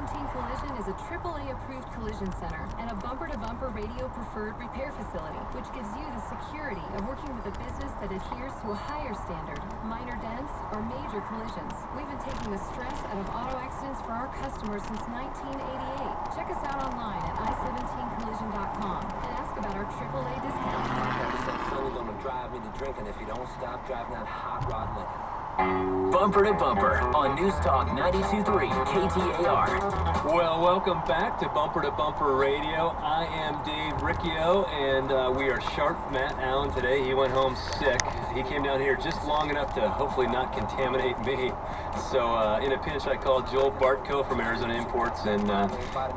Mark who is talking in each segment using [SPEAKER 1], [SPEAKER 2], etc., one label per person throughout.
[SPEAKER 1] I-17 Collision is a AAA approved collision center and a bumper-to-bumper radio preferred repair facility, which gives you the security of working with a business that adheres to a higher standard, minor dents, or major collisions. We've been taking the stress out of auto accidents for our customers since 1988. Check us out online at i17collision.com and ask about our AAA discounts.
[SPEAKER 2] Sonny gonna drive me to drinking if you don't stop driving that hot rod Lincoln.
[SPEAKER 3] Bumper to Bumper on News Talk 92.3 KTAR.
[SPEAKER 4] Well, welcome back to Bumper Radio. I am Dave Riccio, and we are short Matt Allen today. He went home sick. He came down here just long enough to hopefully not contaminate me. So in a pinch, I called Joel Bartko from Arizona Imports, and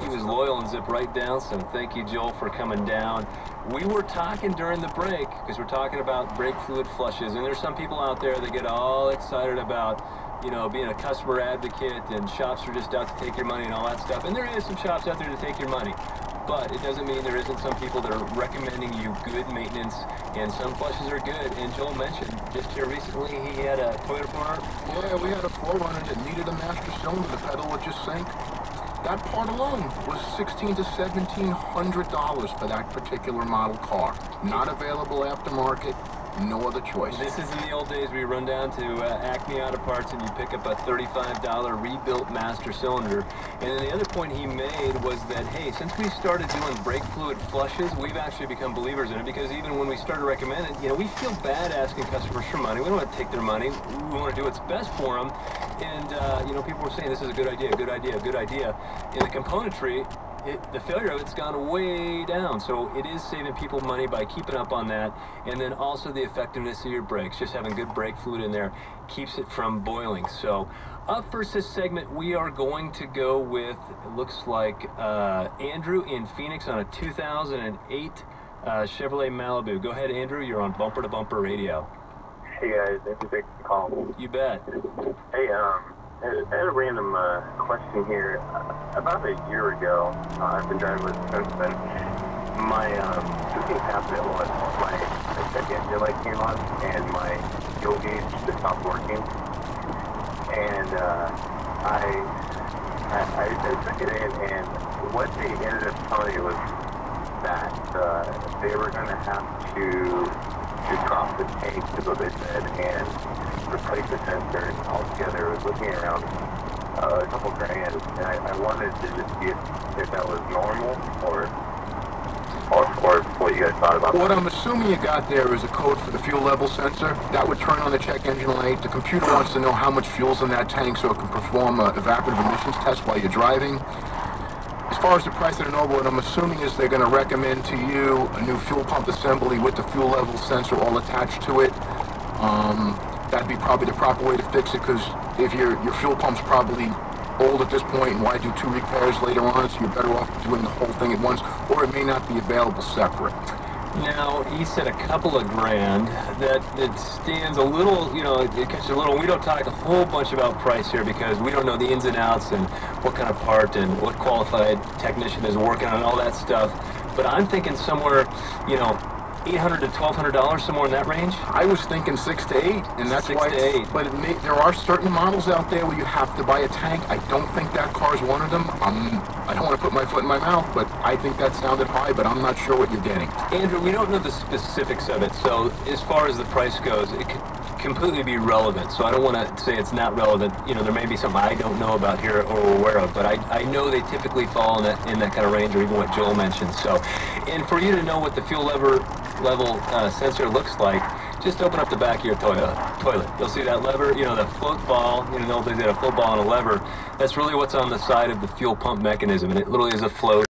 [SPEAKER 4] he was loyal and zipped right down. So thank you, Joel, for coming down. We were talking during the break, because we're talking about brake fluid flushes, and there's some people out there that get all excited about, you know, being a customer advocate, and shops are just out to take your money and all that stuff. And there is some shops out there to take your money, but it doesn't mean there isn't some people that are recommending you good maintenance, and some flushes are good. And Joel mentioned just here recently he had a Toyota 4Runner.
[SPEAKER 5] Yeah, we had a 4Runner that needed a master cylinder. The pedal would just sink. That part alone was $1,600 to $1,700 for that particular model car. Not available aftermarket. No other choice.
[SPEAKER 4] This is in the old days where you run down to Acme Auto Parts and you pick up a $35 rebuilt master cylinder. And then the other point he made was that, hey, since we started doing brake fluid flushes, we've actually become believers in it, because even when we started recommending it, you know, we feel bad asking customers for money. We don't want to take their money. We want to do what's best for them. And, you know, people were saying this is a good idea, good idea, good idea. In the componentry, the failure of it's gone way down, so it is saving people money by keeping up on that. And then also the effectiveness of your brakes, just having good brake fluid in there keeps it from boiling. So up first this segment, we are going to go with, it looks like Andrew in Phoenix on a 2008 Chevrolet Malibu. Go ahead, Andrew, you're on Bumper to Bumper Radio.
[SPEAKER 6] Hey guys, thanks for taking the call.
[SPEAKER 4] You bet.
[SPEAKER 6] Hey, I had a random question here. About a year ago, I've been driving with Princeton. My shooting happened was my check engine light came on and my fuel gauge just stopped working. And I took it in, and what they ended up telling me was that they were going to have to drop the tank, is what they said, and replace the sensor altogether. I was looking around a couple grand, and I wanted to just see if that was normal, or what you guys thought about that.
[SPEAKER 5] What I'm assuming you got there is a code for the fuel level sensor. That would turn on the check engine light. The computer wants to know how much fuel's in that tank so it can perform an evaporative emissions test while you're driving. As far as the price of the Noble, what I'm assuming is they're going to recommend to you a new fuel pump assembly with the fuel level sensor all attached to it. That'd be probably the proper way to fix it, because if your fuel pump's probably old at this point, and why do 2 repairs later on, so you're better off doing the whole thing at once, or it may not be available separate.
[SPEAKER 4] Now, he said a couple of grand. That it stands a little, you know, it catches a little. We don't talk a whole bunch about price here because we don't know the ins and outs and what kind of part and what qualified technician is working on all that stuff. But I'm thinking somewhere, you know, $800 to $1,200, somewhere in that range.
[SPEAKER 5] I was thinking 6 to 8, and that's
[SPEAKER 4] 6
[SPEAKER 5] why.
[SPEAKER 4] to 8.
[SPEAKER 5] But there are certain models out there where you have to buy a tank. I don't think that car's one of them. I don't want to put my foot in my mouth, but I think that sounded high. But I'm not sure what you're getting.
[SPEAKER 4] Andrew, we don't know the specifics of it, so as far as the price goes, it could completely be relevant. So I don't want to say it's not relevant. You know, there may be something I don't know about here or aware of, but I know they typically fall in that kind of range, or even what Joel mentioned. So, and for you to know what the fuel level sensor looks like, just open up the back of your toilet. You'll see that lever, you know, that float ball, you know, they got a float ball and a lever. That's really what's on the side of the fuel pump mechanism, and it literally is a float.